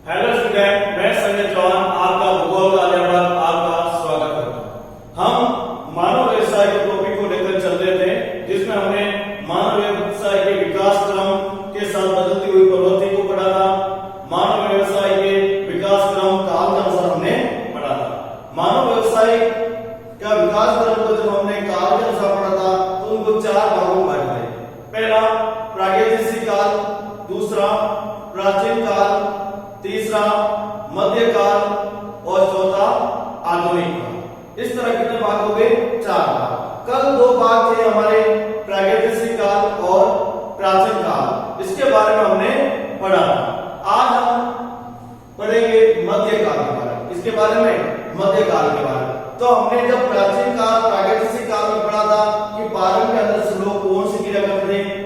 Hello student, मैं संजय चौहान आपका भूगोल वाले पर आपका स्वागत करता हूं। हम मानव व्यवसाय के टॉपिक को लेकर चल रहे थे, जिसमें हमने मानव व्यवसाय के विकास क्रम के साथ बदलती हुई प्रवृत्ति को पढ़ा था। मानव व्यवसाय के विकास क्रम काल के अनुसार हमने पढ़ा था। मानव व्यवसाय का विकास क्रम को जब हमने काल के अनुसार पढ़ा था तो उनको चार भागों में बांटा है। पहला प्रागैतिहासिक काल, दूसरा प्राचीन काल, तीसरा मध्यकाल और चौथा आधुनिक काल। इस तरह कितने भाग हो गए? चार भाग। कल दो भाग थे हमारे प्रागैतिहासिक काल और प्राचीन काल, इसके बारे में हमने पढ़ा था। आज हम पढ़ेंगे मध्यकाल के बारे में। इसके बारे में मध्यकाल के बारे में तो हमने जब प्राचीन काल प्रागैतिहासिक काल में पढ़ा था कि प्रारंभ के अंदर से लोग कौन सी क्रिया करते थे,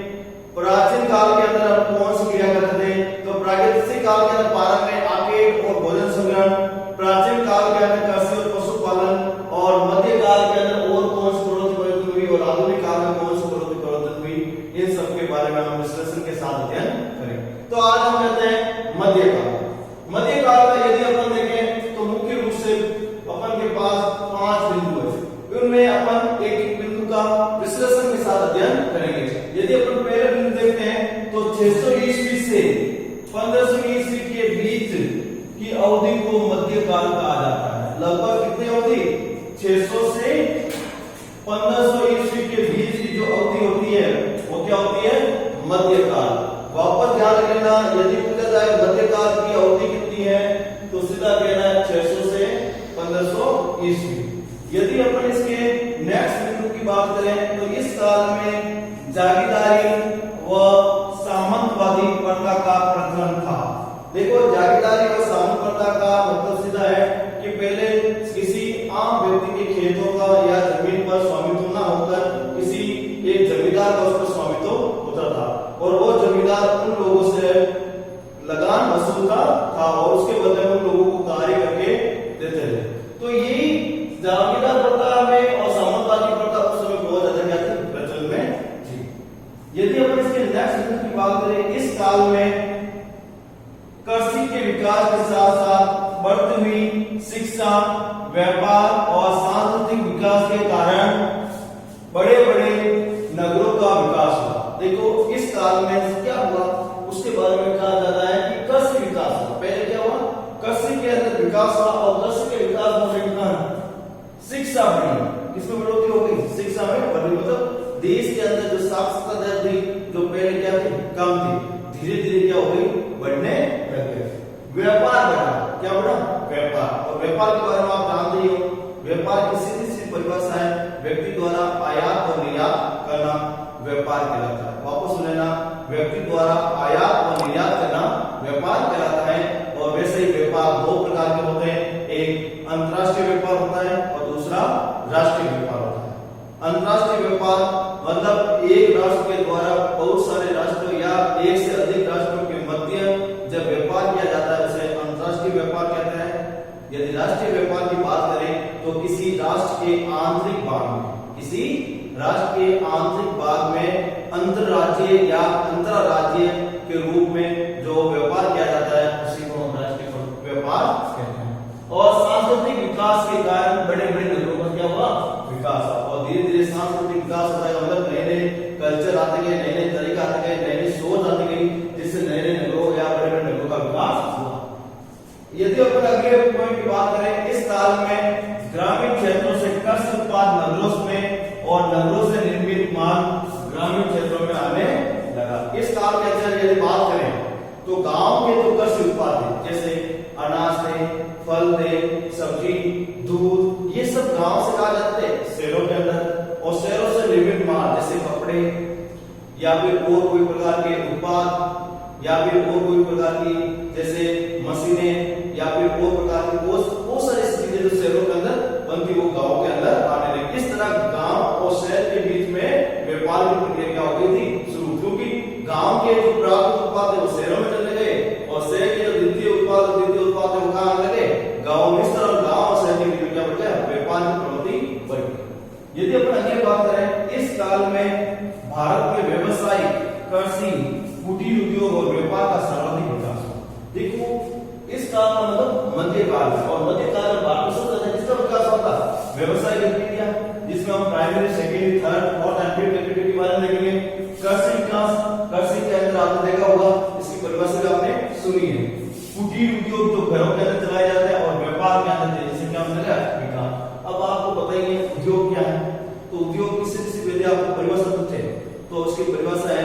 प्राचीन काल के अंदर हम कौन सी क्रिया करते थे। तो प्रागैतिहासिक काल के अंदर प्रारंभ में आखेट और भोजन संग्रहण, प्राचीन काल के अंदर कृषि और पशुपालन, और मध्यकाल के अंदर और कौन सी प्रवृत्ति हुई और आधुनिक काल में कौन सी प्रवृत्ति हुई, इन सब के बारे में हम विश्लेषण के साथ अध्ययन करेंगे। तो आज हम कहते हैं मध्यकाल। मध्यकाल में यदि अपन देखें तो मुख्य रूप से अपन के पास 5 बिंदु है, उनमें अपन एक एक बिंदु का विश्लेषण के साथ अध्ययन करेंगे। यदि अपन पहले बिंदु देखते हैं तो 600 ईस्वी से 1500 ईस्वी के बीच की अवधि को मध्यकाल कहा जाता है। लगभग कितनी अवधि? 600 से 1500 ईस्वी के बीच की जो अवधि होती है वो क्या होती है? मध्यकाल। वापस ध्यान रखना, यदि पूछा जाए मध्यकाल की अवधि कितनी है तो सीधा कहना है 600 से 1500 ईस्वी। यदि अपन इसके नेक्स्ट बिंदु की बात करें तो इस काल में जागीरदारी व सामंतवादी प्रथा का प्रचलन था। देखो, जागीरदारी और सामंत प्रथा का मतलब सीधा है कि पहले किसी आम व्यक्ति के खेतों का या जमीन पर स्वामित्व न होकर किसी एक जमींदार का उस पर स्वामित्व होता था, और वो जमींदार उन लोगों से लगान वसूलता था और उसके बदले में उन लोगों को कार्य करके देते थे। तो यही जागीरदार प्रथा में और सामंतवादी प्रथा उस समय बहुत ज्यादा प्रचलन में थी। यदि अपन इसके नेक्स्ट बिंदु की बात करें, इस काल में कृषि के विकास के साथ साथ बढ़ती हुई शिक्षा, व्यापार और सांस्कृतिक विकास के कारण बड़े बड़े नगरों का विकास हुआ। देखो, इस काल में क्या हुआ उसके बारे में कहा जाता है कि कृषि विकास हुआ। पहले क्या हुआ? कृषि के अंदर विकास हुआ, और कृषि के विकास होने के कारण शिक्षा बढ़ी। किसमें बढ़ोतरी हो गई? शिक्षा में बढ़ी। मतलब देश के अंदर जो साक्षरता दर थी, जो पहले क्या थी? कम थी, धीरे धीरे क्या हो गई? बढ़ने लग गई। व्यापार बढ़ा। क्या बढ़ा? व्यापार। और व्यापार के बारे में आप जानते ही हो, व्यापार की सीधी सी परिभाषा है व्यक्ति द्वारा आयात और निर्यात करना व्यापार कहलाता है। वापस सुन लेना, व्यक्ति द्वारा आयात और निर्यात करना व्यापार कहलाता है। और वैसे ही व्यापार दो प्रकार के होते हैं, एक अंतरराष्ट्रीय व्यापार होता है और दूसरा राष्ट्रीय व्यापार होता है। अंतरराष्ट्रीय व्यापार मतलब एक राष्ट्र के द्वारा बहुत सारे राष्ट्रों या एक से अधिक राष्ट्रों के मध्य जब व्यापार किया जाता है उसे अंतरराष्ट्रीय व्यापार कहते हैं। यदि राष्ट्रीय व्यापार की बात करें तो किसी राष्ट्र के आंतरिक भाग में, किसी राष्ट्र के आंतरिक भाग में अंतरराज्यीय या अंतरराज्यीय के रूप में जो व्यापार किया जाता है उसी को अंतरराष्ट्रीय व्यापार कहते हैं। और सांस्कृतिक विकास के कारण बड़े बड़े नगरों का क्या हुआ? विकास हुआ। और धीरे धीरे सांस्कृतिक विकास होता है, मतलब नए नए कल्चर आते गए, नए नए तरीके आते गए, नई नई सोच आती गई, जिससे नए नए नगरों या बड़े बड़े नगरों का विकास हुआ। यदि अपन अगले पॉइंट की बात करें, इस काल में ग्रामीण क्षेत्रों से कृषि उत्पाद नगरों में और नगरों से निर्मित माल ग्रामीण क्षेत्रों में आने लगा। इस काल के अंदर यदि बात करें तो गांव के जो कृषि उत्पाद है, जैसे अनाज थे, फल थे, सब्जी, दूध, ये सब गांव से कहा जाते थे शहरों के अंदर। और शहरों से निर्मित माल जैसे कपड़े या फिर और कोई प्रकार के उत्पाद या फिर और कोई प्रकार की जैसे मशीनें या फिर और प्रकार की बहुत सारी चीजें जो शहरों के अंदर बनती वो गांव के अंदर आने लगी। इस तरह गांव और शहर के बीच में व्यापार की प्रक्रिया क्या हो गई थी? शुरू। क्योंकि गांव के जो प्राप्त उत्पाद है वो शहरों में चले गए और शहर के जो द्वितीय उत्पाद है वो कहां लगे? गांव में। इस तरह गांव और शहर के बीच में क्या बढ़ गया? व्यापार की प्रवृत्ति बढ़ गई। यदि अपन आगे बात करें, इस काल में भारत में व्यवसायिक, कृषि, कुटीर उद्योग और व्यापार का सर्वाधिक विकास हुआ। देखो, मध्यकाल में, और मध्यकाल में भारत में सबसे ज्यादा किसका विकास होता? व्यवसाय गतिविधियां, जिसमें हम primary, secondary, third, fourth and fifth activity के बारे में देखेंगे। कृषि विकास, कृषि के अंदर आपने देखा होगा, इसकी परिभाषा भी आपने सुनी है। कुटीर उद्योग जो घरों के अंदर चलाए जाते हैं, और व्यापार के अंदर जैसे क्या होता है विकास। अब आपको पता ही है उद्योग क्या है, तो उद्योग किसी भी आपको परिभाषा पूछे तो उसकी परिभाषा है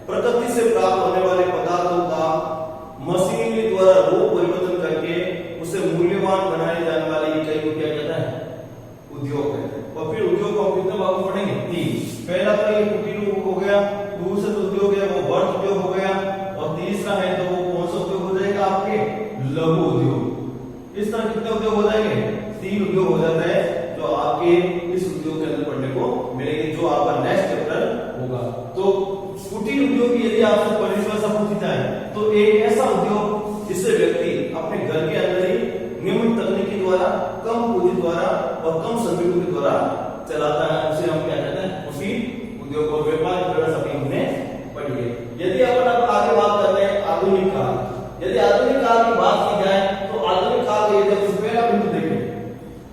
प्रकृति से प्राप्त होने वाले पदार्थों का मशीनरी द्वारा रूप परिवर्तन करके उसे मूल्यवान बनाए जाने वाली इकाई को क्या कहता है? उद्योग कहते हैं। और फिर उद्योग को कितने भाग में पढ़ेंगे? 3। पहला तो ये कुटीर उद्योग हो गया, दूसरा उद्योग है वो वर्त उद्योग हो गया, और तीसरा है तो वो कौन सा उद्योग हो जाएगा? आपके लघु उद्योग। इस तरह कितने उद्योग हो जाएंगे? 3 उद्योग हो जाता है जो आपके इस उद्योग के अंदर पढ़ने को मिलेंगे, जो आपका नेक्स्ट चैप्टर होगा। तो कुटीर उद्योग की यदि आपसे परिभाषा पूछी जाए तो एक ऐसा उद्योग जिससे व्यक्ति अपने घर के अंदर ही निम्न तकनीकी द्वारा, कम पूंजी द्वारा और कम श्रमिकों के द्वारा चलाता है, उसे हम क्या कहते हैं? कुटीर उद्योग। और व्यापार की परिभाषा भी हमने पढ़ी है। यदि अपन अब आगे बात करते हैं आधुनिक काल, यदि आधुनिक काल की बात की जाए तो आधुनिक काल के यदि हम पहला बिंदु देखें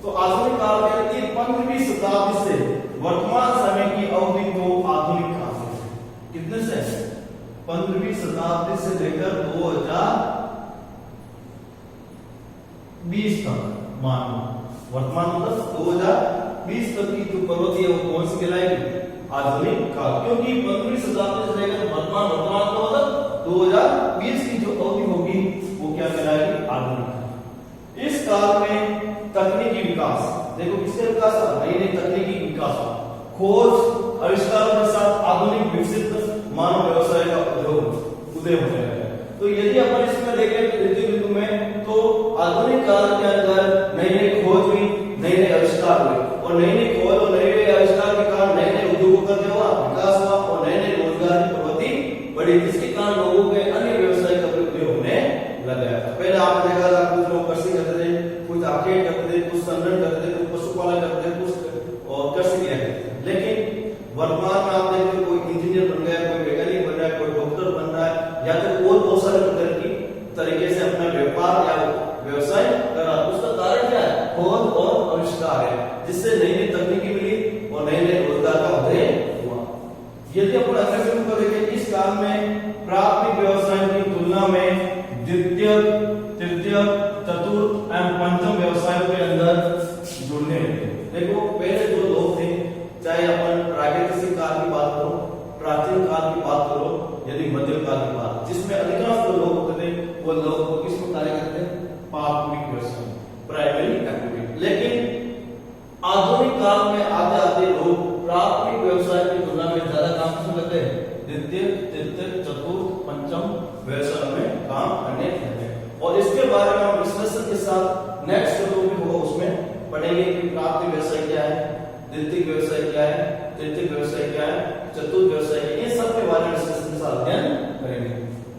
तो आधुनिक काल में 15वीं शताब्दी से वर्तमान समय की अवधि को आधुनिक काल कहते हैं। कितने से? 15वीं शताब्दी से लेकर 2020 तक मानो, वर्तमान मतलब 2020 तक की जो प्रवृत्ति है वो कौन सी कहलाएगी? आधुनिक काल। क्योंकि 15वीं शताब्दी से लेकर वर्तमान का मतलब 2020 की जो अवधि होगी वो क्या कहलाएगी? आधुनिक काल। इस काल में तकनीकी विकास, देखो किसका विकास हुआ? नई नई तकनीकी विकास हुआ, खोज आविष्कार के साथ आधुनिक विकसित मानव व्यवसाय का उदय होने लगा। तो यदि अपन इसमें देखें तृतीय बिंदु में, तो आधुनिक काल के अंदर नई नई खोज हुई, नई नई आविष्कार हुए, और नई नई खोज और नए नए आविष्कार के कारण नए नए उद्योगों का क्या हुआ? विकास हुआ, और नए नए रोजगार की प्रवृत्ति बढ़ी, जिसके कारण लोगों के अन्य व्यवसाय का प्रयोग होने लगा। पहले आपने देखा था कुछ लोग कृषि करते थे, कुछ आखेट करते थे, कुछ संग्रहण करते थे, कुछ पशुपालन करते थे, कुछ और कृषि किया करते थे। लेकिन वर्तमान में आप देखते कोई इंजीनियर बन गया, कोई वैज्ञानिक बन रहा है, कोई डॉक्टर बन रहा है, या तो और बहुत सारे प्रकार की तरीके से अपना व्यापार या व्यवसाय कर रहा है। उसका कारण क्या है? खोज और आविष्कार है, जिससे नई नई तकनीकी मिली और नए नए रोजगार का उदय हुआ। यदि अपन अगले बिंदु को देखें, इस काल में प्राथमिक व्यवसाय की तुलना में द्वितीय, तृतीय, चतुर्थ एवं पंचम व्यवसाय के अंदर जुड़ने लगे। देखो पहले जो लोग थे, चाहे अपन प्रागैतिहासिक काल की बात करो, प्राचीन काल की बात करो, यदि मध्यम काल की बात, जिसमें अधिकांश जो लोग होते थे वो लोग किस में कार्य करते थे? प्राथमिक व्यवसाय, प्राइमरी एक्टिविटी। लेकिन आधुनिक काल में आते आते लोग प्राथमिक व्यवसाय की तुलना में ज्यादा काम किसमें करते हैं? द्वितीय, तृतीय, चतुर्थ, पंचम व्यवसाय में काम करने लगे। और इसके बारे में हम विश्लेषण के साथ नेक्स्ट जो टॉपिक होगा उसमें पढ़ेंगे कि प्राथमिक व्यवसाय क्या है, द्वितीय व्यवसाय क्या है, तृतीय व्यवसाय क्या है, चतुर्थ व्यवसाय क्या है, इन सब के बारे में विश्लेषण के साथ अध्ययन करेंगे।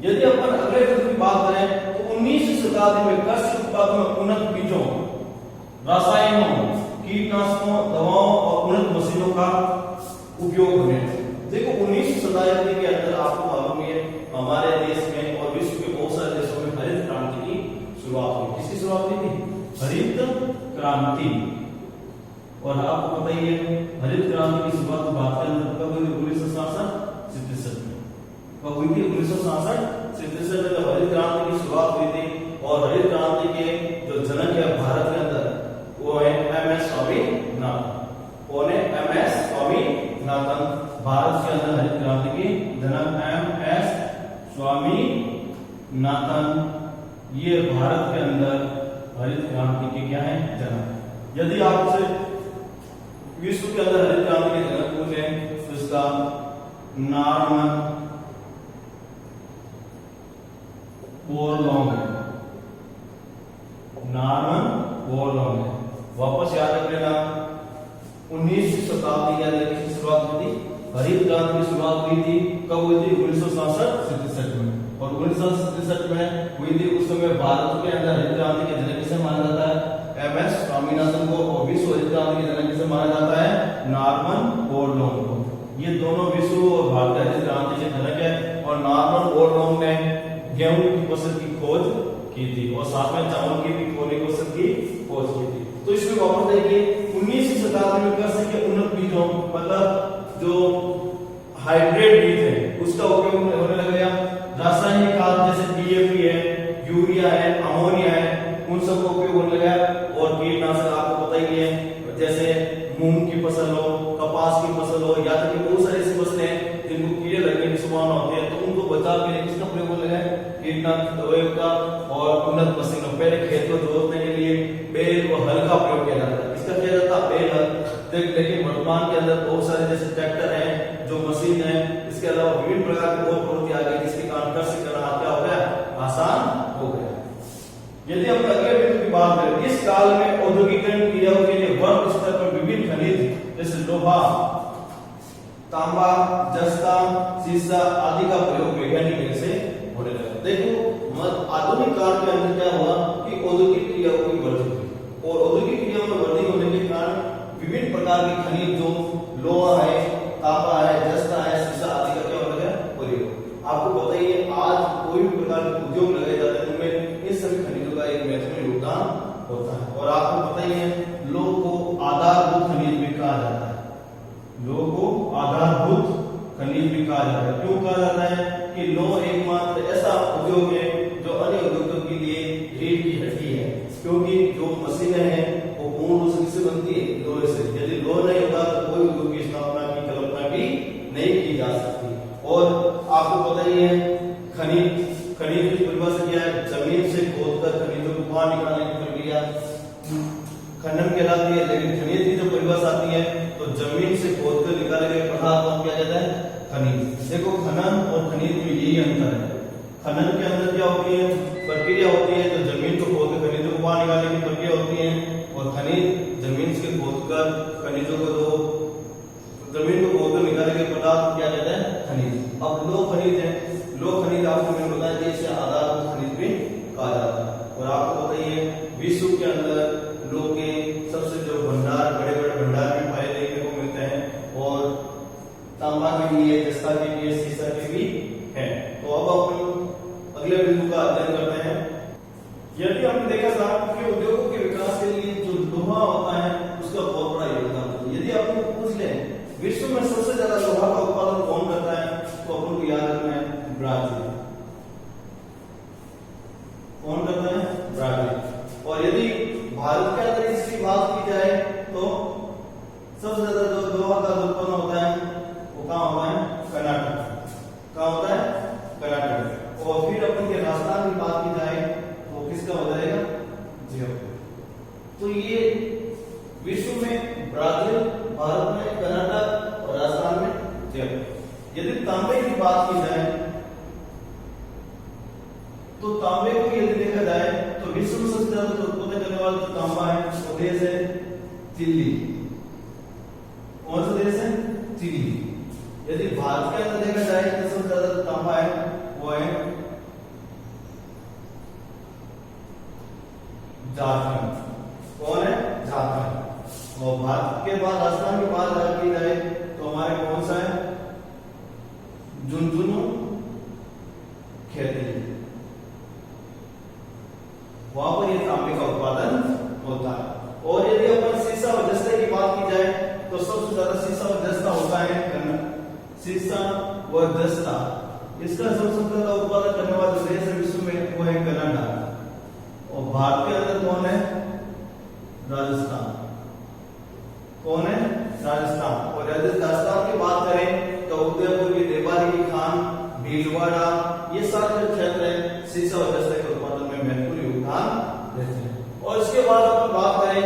यदि अपन अगले बिंदु की बात करें तो 19वीं शताब्दी में कृषि उत्पादन में उन्नत बीजों, रसायनों, कीटनाशकों, दवाओं और उन्नत मशीनों का उपयोग होने लगा। देखो 19वीं शताब्दी के अंदर आपको मालूम है हमारे देश में और विश्व के बहुत सारे देशों में हरित क्रांति की शुरुआत हुई। किसकी शुरुआत हुई थी? हरित क्रांति। और आपको पता ही है हरित क्रांति की शुरुआत भारत के अंदर कब हुई? 1967 में। कब हुई थी? 1967 में जब हरित क्रांति की शुरुआत हुई थी। और हरित क्रांति के जो जनक है भारत के अंदर वो है एम.एस. स्वामीनाथन। कौन है? एम.एस. स्वामीनाथन भारत के अंदर हरित क्रांति की जनक एम.एस. स्वामीनाथन, ये भारत के अंदर हरित क्रांति के क्या है? जनक। यदि आपसे विश्व के अंदर हरित क्रांति के जनक पूछे तो इसका नॉर्मन बोरलॉग है। नॉर्मन बोरलॉग है। वापस याद रख लेना 19वीं शताब्दी की शुरुआत हुई थी। हरित क्रांति की शुरुआत हुई थी कब हुई थी? 1967 में। और 1967 में हुई थी। उस समय भारत के अंदर हरित क्रांति के जनक किसे माना जाता है? एम.एस. स्वामीनाथन को। और विश्व हरित क्रांति के जनक किसे माना जाता है? नॉर्मन बोरलॉग को। ये दोनों विश्व और भारतीय हरित क्रांति के जनक है। और नॉर्मन बोरलॉग ने गेहूं की फसल की खोज की थी और साथ में चावल की भी खोने को की खोज की थी। तो इसमें वापस देखिए 19वीं शताब्दी में कृषि के उन्नत बीजों मतलब जो हाइब्रिड बीज है उसका उपयोग होने लग गया। रासायनिक खाद जैसे डीएपी है, यूरिया है, अमोनिया है, उन सब का उपयोग होने लगा। और कीटनाशक आपको पता ही है, जैसे मूंग की फसल हो, कपास की फसल हो, या तो बहुत सारी ऐसी फसलें हैं जिनको कीड़े लगने की संभावना होती है, तो उनको बचाव के लिए किसका प्रयोग होने लगा है? कीटनाशक दवाइयों का और उन्नत मशीनों। पहले खेत को जोतने के लिए बैल और हल का प्रयोग किया जाता है, इसका किया जाता बैल हल। लेकिन वर्तमान के अंदर बहुत सारे जैसे ट्रैक्टर है, जो मशीन है, इसके अलावा विभिन्न प्रकार की और प्रवृत्ति आ गई, जिसके कारण कृषि करना क्या हो गया? आसान हो गया। यदि हम अगले बिंदु की बात करें, इस काल में औद्योगिकरण क्रियाओं के लिए वर्ग स्तर पर विभिन्न खनिज जैसे लोहा, तांबा, जस्ता, सीसा आदि का प्रयोग वैज्ञानिक रूप से होने लगा। देखो आधुनिक काल के अंदर क्या हुआ कि औद्योगिक क्रियाओं की वृद्धि हुई और औद्योगिक क्रियाओं में वृद्धि होने के कारण विभिन्न प्रकार के खनिज जो लोहा है, तांबा है, जस्ता है, सीसा आदि का क्या हो गया? प्रयोग। आपको पता ही है आज कोई भी प्रकार के उद्योग लगाए जाते हैं उनमें इन सभी खनिजों का एक महत्वपूर्ण योगदान होता है। और आपको पता ही है लोह को आधारभूत खनिज भी कहा जाता है। लोह को आधारभूत खनिज भी कहा जाता है। क्यों कहा जाता है? कि लोह एकमात्र ऐसा उद्योग है जो अन्य उद्योगों के लिए रीढ़ की हड्डी है, क्योंकि जो मशीनें हैं वो पूर्ण रूप से किससे बनती है? लोहे से। यदि लोह नहीं होगा तो कोई उद्योग की स्थापना की कल्पना भी नहीं की जा सकती। और आपको पता ही है खनिज की परिभाषा क्या है? जमीन से खोदकर खनिजों को बाहर निकालने की प्रक्रिया खनन कहलाती है। लेकिन खनिज की जो परिभाषा आती है तो जमीन से खोदकर निकाले गए पदार्थ को क्या कहते हैं? खनिज। देखो खनन और खनिज में यही अंतर है। खनन के अंदर क्या होती है? प्रक्रिया होती है, तो जमीन को खोदकर खनिजों को बाहर निकालने की प्रक्रिया होती है। और खनिज जमीन से खोदकर खनिजों को जो जमीन को खोदकर निकाले गए पदार्थ क्या कहते हैं? खनिज। अब लोह खनिज है, लोह खनिज आपको मैंने बताया कि इसे आधारभूत खनिज भी कहा जाता है। और आपको पता ही है विश्व के अंदर लोह के सबसे जो भंडार, बड़े बड़े भंडार भी पाए देखने को मिलते हैं। और तांबा के लिए, जस्ता के लिए, सीसा के भी है। तो अब अपन अगले बिंदु का अध्ययन करते हैं। यदि हमने देखा था कि उद्योगों के विकास के लिए जो लोहा होता है उसका बहुत बड़ा योगदान होता है। यदि आपको पूछ ले विश्व में सबसे ज्यादा लोहा का उत्पादन कौन करता है, तो अपन को याद रखना है ब्राजील। कौन करता है? ब्राजील। और यदि भारत के अंदर इसकी बात की जाए तो सबसे ज्यादा जो लोहा का उत्पन्न होता है वो कहाँ होता है? कर्नाटक। कहाँ होता है? कर्नाटक। और फिर अपन के राजस्थान की बात की जाए तो किसका हो जाएगा? जयपुर। तो ये विश्व में ब्राजील, भारत में कर्नाटक और राजस्थान में जयपुर। यदि तांबे की बात की जाए तो तांबे को यदि देखा जाए तो विश्व में सबसे ज्यादा उत्पन्न करने वाला जो तांबा है वो देश है चिली। कौन सा देश है? चिली। यदि भारत के अंदर देखा जाए तो सबसे ज्यादा जो तांबा है वो है झारखंड। कौन है? झारखंड। और भारत के बाद राजस्थान की बात अगर की जाए तो हमारे कौन सा है? झुंझुनू खेती। वहां पर यह तांबे का उत्पादन होता है। और यदि अपन सीसा और जस्ते की बात की जाए तो सबसे ज्यादा सीसा और जस्ता होता है सीसा व जस्ता। इसका सबसे ज्यादा उत्पादन करने वाला देश है विश्व में वो है कनाडा। और भारत के अंदर कौन है? राजस्थान। कौन है? राजस्थान। और राजस्थान की बात करें तो उदयपुर की देवारी की खान, भीलवाड़ा, ये सारे जो क्षेत्र है सीसा और जस्ते के उत्पादन में महत्वपूर्ण योगदान देते हैं। और इसके बाद अपन बात करें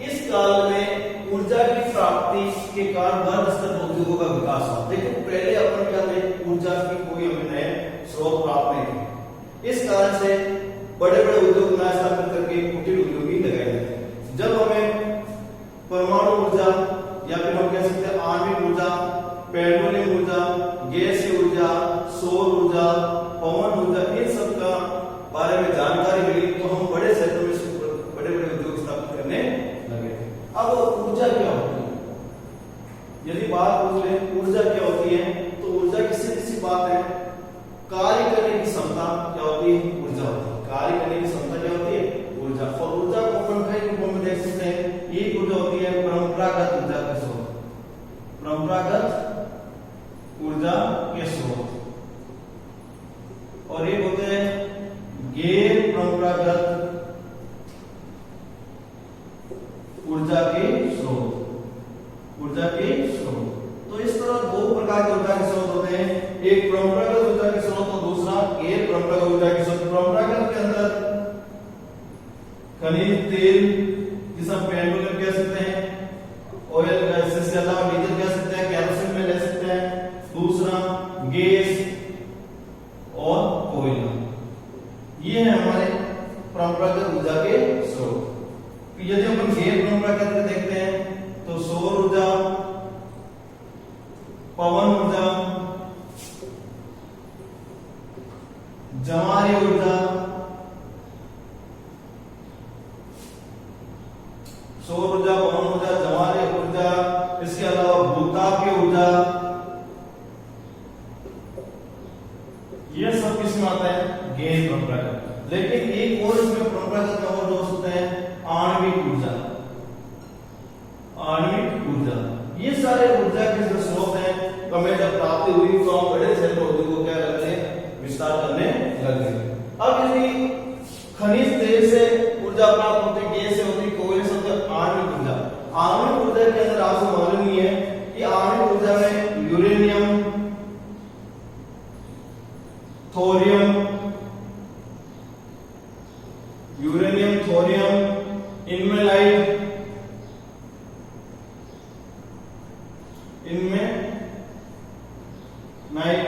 इस काल में ऊर्जा की प्राप्ति के कारण वर्ग स्तर पर उद्योगों का विकास हुआ। देखो पहले अपन क्या थे? ऊर्जा की कोई हमें नए स्रोत प्राप्त नहीं थे। इस कारण से बड़े बड़े उद्योग नया स्थापित करके कुटीर उद्योग ही लगाए जाते। जब हमें परमाणु ऊर्जा या फिर हम कह सकते हैं आणविक ऊर्जा, पेट्रोलियम ऊर्जा, गैसीय ऊर्जा, सौर ऊर्जा, पवन ऊर्जा, इन सब का बारे में जानकारी मिली तो हम बड़े क्षेत्रों में बड़े बड़े उद्योग स्थापित करने लगे। अब ऊर्जा क्या होती है? यदि बात पूछ ले ऊर्जा क्या होती है तो ऊर्जा की सीधी सी बात है कार्य करने की क्षमता क्या होती है? ऊर्जा होती है। कार्य करने की क्षमता क्या होती है? ऊर्जा। और ऊर्जा को अपन कई रूपों में देख सकते हैं। एक ऊर्जा होती है परंपरागत ऊर्जा के स्रोत, परंपरागत ऊर्जा के स्रोत, और एक होते हैं गैर परंपरागत ऊर्जा के स्रोत, ऊर्जा के स्रोत। तो इस तरह दो प्रकार के ऊर्जा के स्रोत होते हैं, एक परंपरागत ऊर्जा के स्रोत और दूसरा गैर परंपरागत ऊर्जा के स्रोत। परंपरागत के अंदर खनिज तेल जिसे हम पेट्रोलियम कह सकते हैं, ऑयल गैस के अलावा डीजल कह सकते हैं, केरोसिन में ले सकते हैं, दूसरा गैस और कोयला, ये है हमारे परंपरागत ऊर्जा के स्रोत। यदि हम गैर परंपरागत देखते हैं तो सौर ऊर्जा, पवन ऊर्जा, ज्वारीय ऊर्जा, सौर ऊर्जा, पवन ऊर्जा, ज्वारीय ऊर्जा, इसके अलावा भूतापीय ऊर्जा, ये सब किसमें आता है? गैर परंपरागत। लेकिन एक और इसमें परंपरागत में और दोस्त होते हैं आणविक ऊर्जा, आणविक ऊर्जा। ये सारे ऊर्जा के जो स्रोत हैं, हमें जब प्राप्ति हुई तो हम बड़े क्षेत्र को क्या करते हैं? विस्तार करने लगे। अब यदि खनिज तेल से ऊर्जा प्राप्त होती है, गैस से होती है, कोयले से होती है आणविक ऊर्जा। आणविक ऊर्जा के अंदर आपको मालूम ही है कि आणविक ऊर्जा में यूरेनियम, थोरियम, यूरेनियम, थोरियम, इनमेलाइट, इनमें नाइट,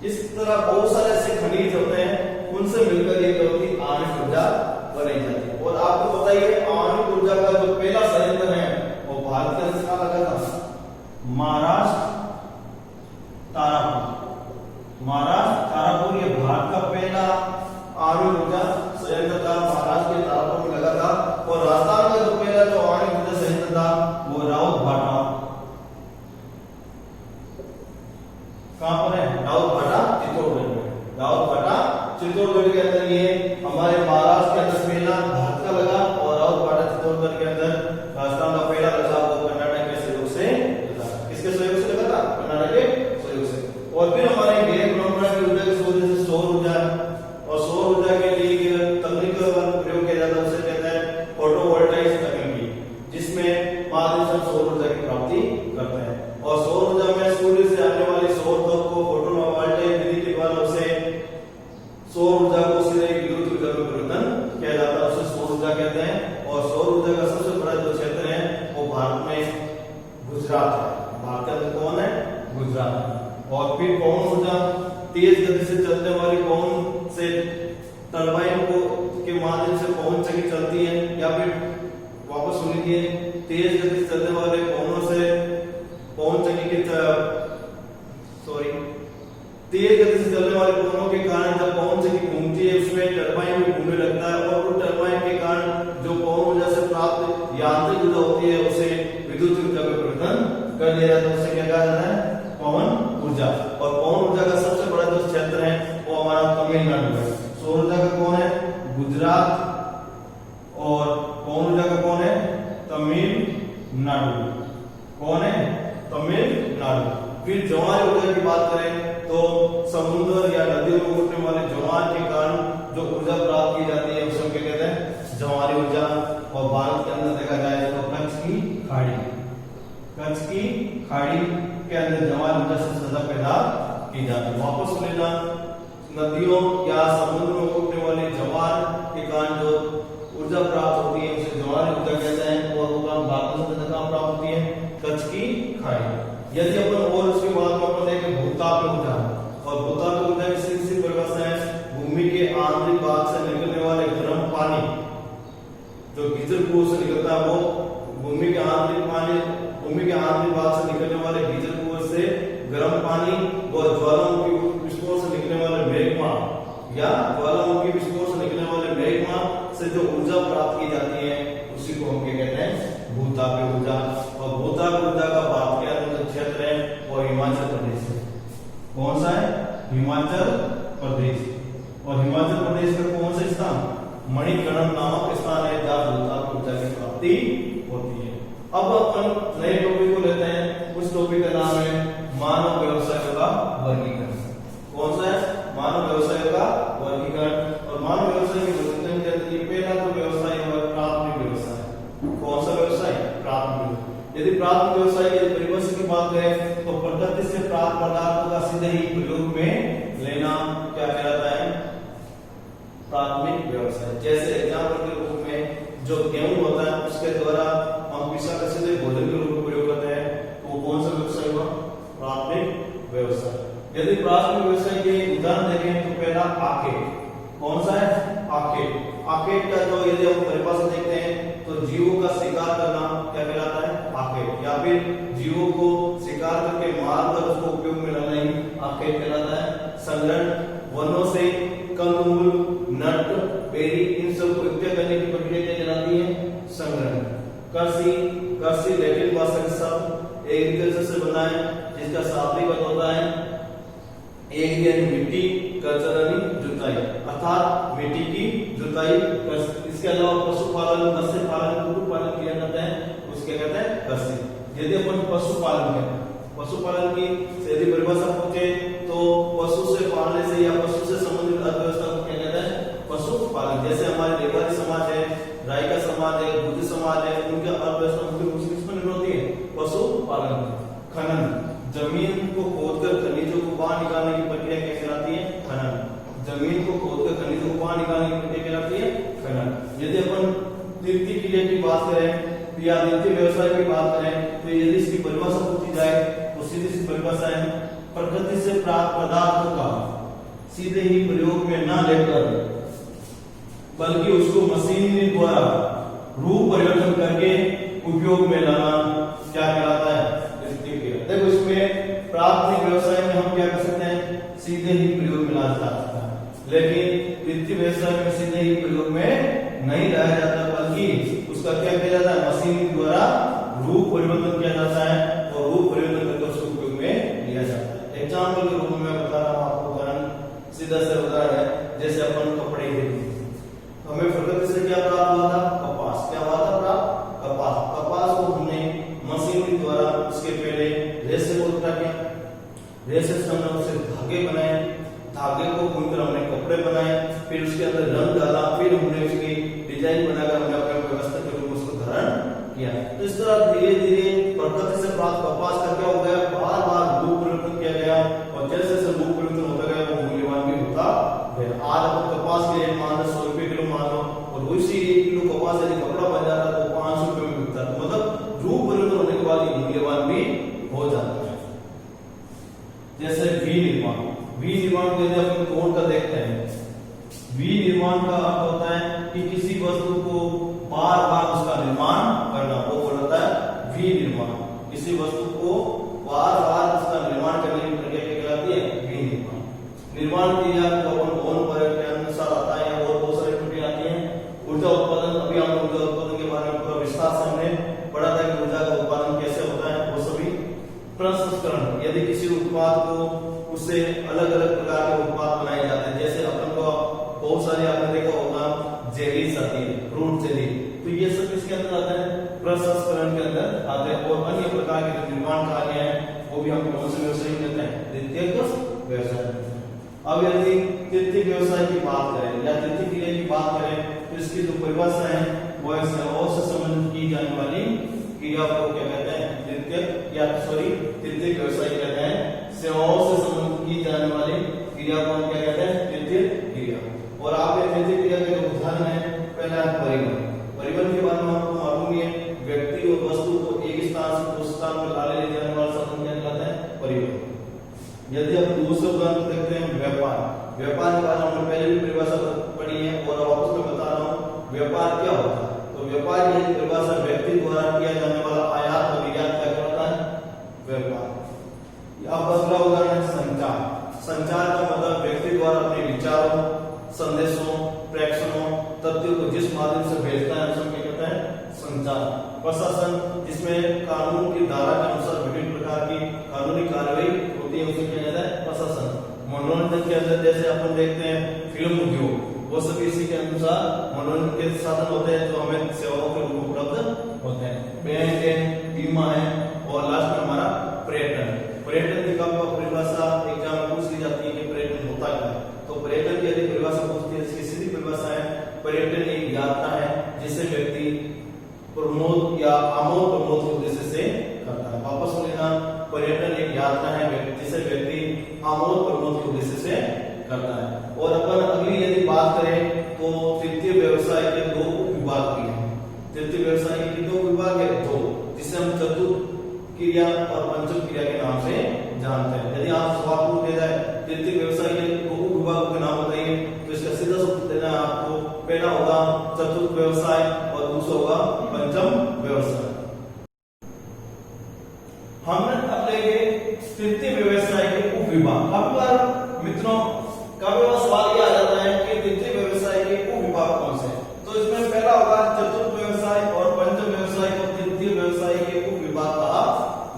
इस तरह बहुत सारे ऐसे खनिज होते हैं, उनसे मिलकर ये होती आणविक ऊर्जा बनी जाती है। और आपको पता ही है आणविक ऊर्जा का जो पहला संयंत्र है वो भारत के अंदर कहां लगा था? महाराष्ट्र तारापुर। महाराष्ट्र तारापुर ये भारत का पहला आणविक ऊर्जा संयंत्र था, महाराष्ट्र के तारापुर में लगा था। और राजस्थान का जो पहला जो आणविक ऊर्जा संयंत्र था वो राउत भाटा, कहां पर है? राउत भाटा चित्तौड़गढ़ में। राउत भाटा चित्तौड़गढ़ के अंदर ये हमारे महाराष्ट्र के अंदर पहला भारत का लगा, और राउत भाटा चित्तौड़गढ़ के अंदर राजस्थान का पहला लगा, वो कर्नाटक के सहयोग से लगा। किसके सहयोग से लगा था? कर्नाटक के सहयोग से। और फिर हमारे गैर परंपरागत ऊर्जा के स्रोत जैसे सौर ऊर्जा, और सौर ऊर्जा के लिए तकनीक का प्रयोग किया जाता है, उसे कहते हैं फोटोवोल्टाइक तकनीक, जिसमें माध्यम से सौर ऊर्जा की प्राप्ति करते हैं। और सौर ऊर्जा में सूर्य से आने वाली सौर तत्व को फोटोवोल्टाइक विधि के द्वारा उसे सौर ऊर्जा को सीधे विद्युत ऊर्जा में परिवर्तन किया जाता है, उसे सौर ऊर्जा कहते हैं। और सौर ऊर्जा का सबसे बड़ा जो क्षेत्र है वो भारत में गुजरात है। भारत के अंदर कौन है? गुजरात है। और फिर पवन ऊर्जा, तेज गति से चलने वाली पवन से टरबाइन को के माध्यम से पवन चक्की चलती है, या फिर वापस सुन लीजिए, तेज गति से चलने वाले पवनों से पवन चक्की के तेज गति से चलने वाले पवनों के कारण जब पवन चक्की घूमती है उसमें टरबाइन भी घूमने लगता है, और वो टरबाइन के कारण जो पवन ऊर्जा से प्राप्त यांत्रिक ऊर्जा होती है उसे विद्युत ऊर्जा में परिवर्तन कर दिया जाता है, उसे क्या कहा जाता है? पवन ऊर्जा। और पवन ऊर्जा का सबसे बड़ा जो क्षेत्र है वो हमारा तमिलनाडु है। सौर ऊर्जा का कौन है? गुजरात। और पवन ऊर्जा का कौन है? तमिलनाडु। कौन है? तमिलनाडु। फिर ज्वार ऊर्जा की बात करें तो समुद्र या नदियों में उठने वाले ज्वार के कारण जो ऊर्जा प्राप्त की जाती है उसे क्या कहते हैं? ज्वारी ऊर्जा। और भारत के अंदर देखा जाए तो कच्छ की खाड़ी, कच्छ की खाड़ी के अंदर ज्वार ऊर्जा से ज्यादा पैदा की जाती है। वापस सुन लेना, नदियों या समुद्र में उठने वाले ज्वार के कारण जो ऊर्जा प्राप्त होती है उसे ज्वारी ऊर्जा कहते हैं। और वो भारत में ज्यादा प्राप्त होती है कच्छ की खाड़ी। यदि अपन और उसके बाद में अपन देखें भूतापीय ऊर्जा, और भूतापीय ऊर्जा की सीधी परिभाषा है भूमि के आंतरिक भाग से निकलने वाले गर्म पानी, जो गीजर कुएं से निकलता है, वो भूमि के आंतरिक भाग से निकलने वाले गीजर कुएं से गर्म पानी व ज्वालामुखी विस्फोट से निकलने वाले मैग्मा, या ज्वालामुखी विस्फोट से निकलने वाले मैग्मा से जो ऊर्जा प्राप्त की जाती है उसी को हम क्या कहते हैं? भूतापीय ऊर्जा। और भूतापीय ऊर्जा का भारत के अंदर क्षेत्र है वो हिमाचल प्रदेश है। कौन सा है? हिमाचल प्रदेश। और हिमाचल प्रदेश का कौन सा स्थान? मणिकर्ण नामक स्थान है जहाँ भूतात्म ऊर्जा की प्राप्ति होती है। अब अपन नए टॉपिक को लेते हैं। उस टॉपिक का नाम है मानव व्यवसायों का वर्गीकरण। कौन सा है? मानव व्यवसायों का वर्गीकरण। और मानव व्यवसाय के वर्गीकरण के अंदर पहला तो व्यवसाय है प्राथमिक व्यवसाय। कौन सा व्यवसाय? प्राथमिक। यदि प्राथमिक व्यवसाय की परिभाषा की बात करें तो प्रकृति से प्राप्त पदार्थों का सीधे ही प्रयोग में लेना क्या कहलाता है? प्राथमिक व्यवसाय। जैसे एग्जाम्पल के रूप में जो गेहूं होता है उसके द्वारा हम पिसा कर सीधे भोजन के रूप में प्रयोग करते हैं, तो वो कौन सा व्यवसाय हुआ? प्राथमिक व्यवसाय। यदि प्राथमिक व्यवसाय के उदाहरण देखें तो पहला आखेट। कौन सा है? आखेट। आखेट का जो यदि हम परिभाषा देखते हैं तो जीवों का शिकार करना क्या कहलाता है? आखेट। या फिर जीवों को शिकार करके मार कर उसको उपयोग में लाना ही आखेट कहलाता है। संग्रहण, वनों से कंदमूल, नट, बेरी इन सब को इकट्ठा करने की प्रक्रिया क्या कहलाती है? संग्रहण। कृषि, कृषि लैटिन भाषा का शब्द एग्रीकल्चर से बना है जिसका शाब्दिक अर्थ होता है एक यानी मिट्टी, कल्चर यानी जुताई, अर्थात मिट्टी की जुताई। इसके अलावा पशुपालन, मत्स्य पालन, कुक्कुट पालन किया जाता है, उसके कहते हैं कृषि। यदि अपन पशुपालन करें, पशुपालन की यदि परिभाषा पूछे तो पशु से पालने से या पशु से संबंधित अर्थव्यवस्था को क्या कहता है? पशुपालन। जैसे हमारे देवारी समाज है, रायका समाज है, गुर्जर समाज है, उनका अर्थव्यवस्था मुख्य रूप से किस पर निर्भर होती है? पशुपालन। खनन, जमीन को खोदकर खनिजों को बाहर निकालने की प्रक्रिया क्या कहलाती है? खनन। जमीन को खोदकर खनिजों को बाहर निकालने की प्रक्रिया कहलाती है खनन। यदि अपन तृतीय क्रिया की बात करें या तृतीय व्यवसाय की बात करें तो यदि इसकी परिभाषा पूछी जाए तो सीधी सी परिभाषा है प्रकृति से प्राप्त पदार्थों का सीधे ही प्रयोग में न लेकर बल्कि उसको मशीनरी द्वारा रूप परिवर्तन करके उपयोग में लाना क्या कहलाता है? देखो इसमें प्राथमिक व्यवसाय में हम क्या कर सकते हैं? सीधे ही प्रयोग में लाया जा सकता है, लेकिन तृतीय व्यवसाय में सीधे ही प्रयोग में नहीं लाया जाता बल्कि उसका क्या किया जाता है? मशीनरी द्वारा रूप परिवर्तन किया जाता है और रूप परिवर्तन करके उसको उपयोग में लिया जाता है। एग्जाम्पल के रूप में बता रहा हूँ आपको उदाहरण, सीधा सा उदाहरण है। जैसे अपन कपड़े खरीदते, हमें प्रकृति से क्या प्राप्त हुआ था? कपास। क्या हुआ था प्राप्त? कपास। कपास को हमने मशीनरी द्वारा उसके पहले रेशे को इकट्ठा किया, रेशे से हमने उससे धागे बनाए, धागे को बुनकर हमने कपड़े बनाए, फिर उसके अंदर रंग डाला, फिर हमने उसकी डिजाइन बनाकर हमने अपने व्यवस्था के रूप में उसको धारण किया। तो इस तरह धीरे धीरे प्रकृति से प्राप्त कपास का क्या हो गया? बार बार रूप परिवर्तन किया गया और जैसे जैसे रूप परिवर्तन होता गया वो मूल्यवान भी होता गया। आज अपन कपास के रेट मान लो 100 रुपए किलो मान लो, और उसी 1 किलो कपास यदि कपड़ा बन जाता तो 500 रुपए में बिकता। तो मतलब रूप परिवर्तन होने के बाद ये मूल्यवान भी हो जाता है। जैसे विनिर्माण, विनिर्माण को यदि अपन तोड़ कर देखते हैं, विनिर्माण का अर्थ होता है कि किसी वस्तु को बार बार उसका निर्माण करना, वो बोलता है विनिर्माण। किसी वस्तु को बार बार उसका निर्माण करने की प्रक्रिया क्या कहलाती है? विनिर्माण। निर्माण क्रिया को अपन कौन पर के अनुसार आता है और बहुत सारी प्रक्रिया आती है। ऊर्जा उत्पादन, अभी हम ऊर्जा उत्पादन के बारे में पूरा विस्तार से हमने पढ़ा था कि ऊर्जा का उत्पादन कैसे होता है, वो सभी। प्रसंस्करण, यदि किसी उत्पाद को उससे अलग अलग प्रकार के उत्पाद बनाए जाते हैं, जैसे अपन को बहुत सारे आपने देखा होगा जेलीज आती है, फ्रूट जेली, तो ये सब इसके अंदर आता है? प्रसंस्करण के अंदर आते हैं। और अन्य प्रकार के जो निर्माण कार्य हैं वो भी हम कौन से व्यवसाय में लेते हैं? द्वितीयक व्यवसाय। अब यदि तृतीय व्यवसाय की बात करें या तृतीय क्रिया की बात करें तो इसकी जो परिभाषा है वो है सेवाओं से संबंधित की जाने वाली क्रिया को क्या कहते हैं? तृतीय व्यवसाय कहते हैं। सेवाओं से संबंधित की जाने वाली क्रिया को हम क्या कहते हैं? तृतीय क्रिया। और आपके तृतीय क्रिया के जो उदाहरण है, पहला है परिवहन। परिवहन के बारे में आपको मालूम ही है, व्यक्ति और वस्तु को एक स्थान से दूसरे स्थान पर लाने ले जाने वाला साधन क्या कहलाता है? परिवहन। यदि आप दूसरे उदाहरण देखते हैं, व्यापार। व्यापार के बारे में हमने पहले भी परिभाषा पढ़ी है और वापस में बता रहा हूँ व्यापार क्या होता है। तो व्यापार की परिभाषा व्यक्ति द्वारा किया जाने वाला आयात और निर्यात क्या कहलाता है? व्यापार। अब अगला उदाहरण है संचार। संचार का मतलब व्यक्ति द्वारा अपने विचारों, संदेशों, प्रेषणों, तथ्यों को जिस माध्यम से भेजता है उसको क्या कहता है? संचार। प्रशासन, जिसमें कानून की धारा के अनुसार विभिन्न प्रकार की कानूनी कार्रवाई होती है, उसे क्या कहता है? प्रशासन। मनोरंजन के अंदर जैसे अपन देखते हैं फिल्म उद्योग, वो सभी इसी के अनुसार मनोरंजन के साधन होते हैं जो हमें सेवाओं के रूप में उपलब्ध होते हैं। बैंक है, बीमा है और लास्ट में हमारा पर्यटन। पर्यटन की परिभाषा एग्जाम में पूछ ली जाती है कि पर्यटन होता क्या है। तो पर्यटन की यदि परिभाषा पूछती है, इसकी सीधी परिभाषा है पर्यटन एक यात्रा है जिसे व्यक्ति प्रमोद या आमोद प्रमोद के उद्देश्य से करता है। वापस सुन लेना, पर्यटन एक यात्रा है जिसे व्यक्ति आमोद प्रमोद के उद्देश्य से करता है। और अपन अगली यदि बात करें तो तृतीय व्यवसाय के दो विभाग भी हैं। तृतीय व्यवसाय के दो विभाग है, दो, जिसे हम चतुर्थ क्रिया और पंचम क्रिया के नाम से जानते हैं। यदि आप सवाल पूछ दिया जाए तृतीय व्यवसाय के दो विभागों के नाम बताइए, तो इसका सीधा सा उत्तर देना है आपको। पहला होगा चतुर्थ व्यवसाय और दूसरा होगा पंचम व्यवसाय। हमने अब लेंगे तृतीय व्यवसाय के उप विभाग। अब बार मित्रों कभी बार सवाल यह आ जाता है कि तृतीय व्यवसाय के उप विभाग कौन से हैं? तो इसमें पहला होगा चतुर्थ व्यवसाय और पंचम व्यवसाय को तृतीय व्यवसाय के उप विभाग कहा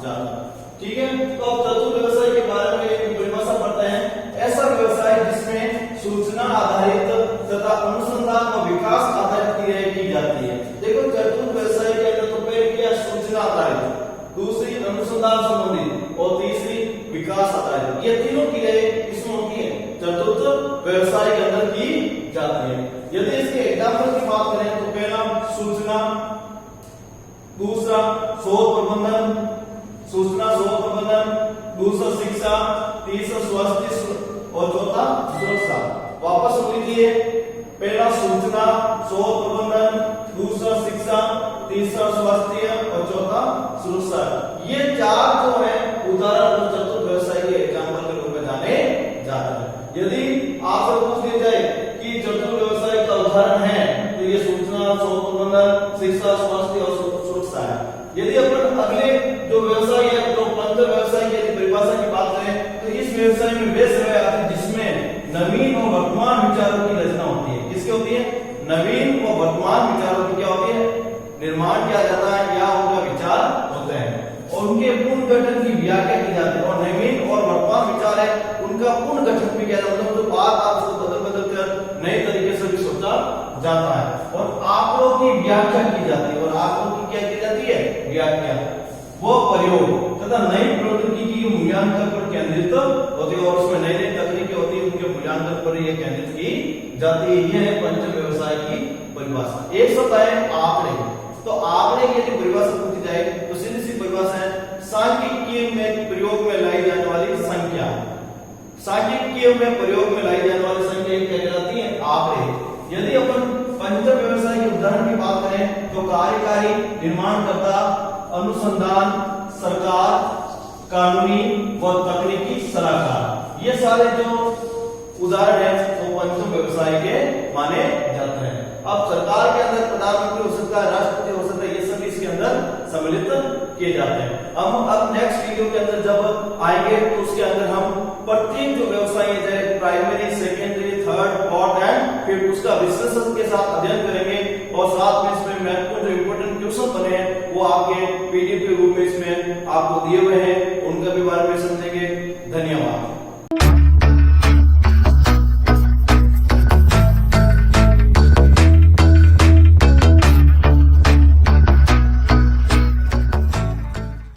जाता है। ठीक है, तो अब चतुर्थ व्यवसाय के बारे में एक परिभाषा पढ़ते हैं। ऐसा व्यवसाय जिसमें सूचना आधारित तथा अनुसंधान और विकास आधारित क्रियाएं की जाती है। देखो चतुर्थ व्यवसाय के अंदर तो पहली क्रिया सूचना आधारित, दूसरी अनुसंधान संबंधित और तीसरी विकास आधारित। ये तीनों क्रियाएं किसमें होती है? चतुर्थ व्यवसाय के अंदर की जाती है। यदि इसके एग्जाम्पल की बात करें तो पहला सूचना, दूसरा शोध प्रबंधन, सूचना शोध प्रबंधन, दूसरा शिक्षा, तीसरा स्वास्थ्य और चौथा सुरक्षा। वापस सुन लीजिए, पहला सूचना शोध प्रबंधन, दूसरा शिक्षा, तीसरा स्वास्थ्य और चौथा सुरक्षा। ये चार जो है उदाहरण चतुर्थ व्यवसाय के एग्जाम्पल के रूप में जाने जाते हैं। यदि आपसे पूछ लिया जाए कि चतुर्थ व्यवसाय का उदाहरण है तो ये सूचना शोध प्रबंधन, शिक्षा, स्वास्थ्य और सुरक्षा है। यदि अपन अगले जो व्यवसाय है तो पंच व्यवसाय की परिभाषा की बात करें तो इस व्यवसाय में वे सेवाएं आती है जिसमें नवीन और वर्तमान विचारों की रचना होती है। किसकी होती है? नवीन और वर्तमान विचारों की क्या होती है? निर्माण किया जाता है या उनका विचार होते हैं और उनके पुनर्गठन की व्याख्या की जाती है। और नवीन और वर्तमान विचार है उनका पुनर्गठन भी किया जाता है, मतलब बात आपसे बदल कर नए तरीके से भी सोचा जाता है और आंकड़ों की व्याख्या की जाती है। और आंकड़ों की क्या की जाती है? व्याख्या। वो प्रयोग तथा नई प्रौद्योगिकी की मूल्यांकन पर केंद्रित होती है और उसमें नई नई तकनीकें होती है, उनके मूल्यांकन पर यह केंद्रित की जाती है। यह है पंच व्यवसाय की परिभाषा। एक शब्द है आंकड़े। तो आंकड़े की यदि परिभाषा पूछी जाए तो सीधी सी परिभाषा है सांख्यिकीय में प्रयोग में लाई जाने वाली संख्या। सांख्यिकीय में प्रयोग में लाई जाने वाली संख्या क्या कहलाती है? आंकड़े। यदि अपन पंच व्यवसाय के उदाहरण की बात करें तो कार्यकारी, निर्माणकर्ता, अनुसंधान, सरकार, कानूनी व तकनीकी सलाहकार, ये सारे जो उदाहरण है वो पंचम व्यवसाय के माने जाते हैं। अब सरकार के अंदर प्रधानमंत्री हो सकता है, राष्ट्रपति हो सकता है, ये सभी इसके अंदर सम्मिलित किए जाते हैं। अब नेक्स्ट वीडियो के अंदर जब आएंगे तो उसके अंदर हम प्रत्येक जो व्यवसाय है primary, secondary, third, fourth and फिर उसका विश्लेषण के साथ अध्ययन करेंगे और साथ में इसमें महत्वपूर्ण जो इंपोर्टेंट क्वेश्चन बने हैं वो आपके पीडीएफ के रूप में इसमें आपको दिए हुए हैं, उनका भी बारे में समझेंगे।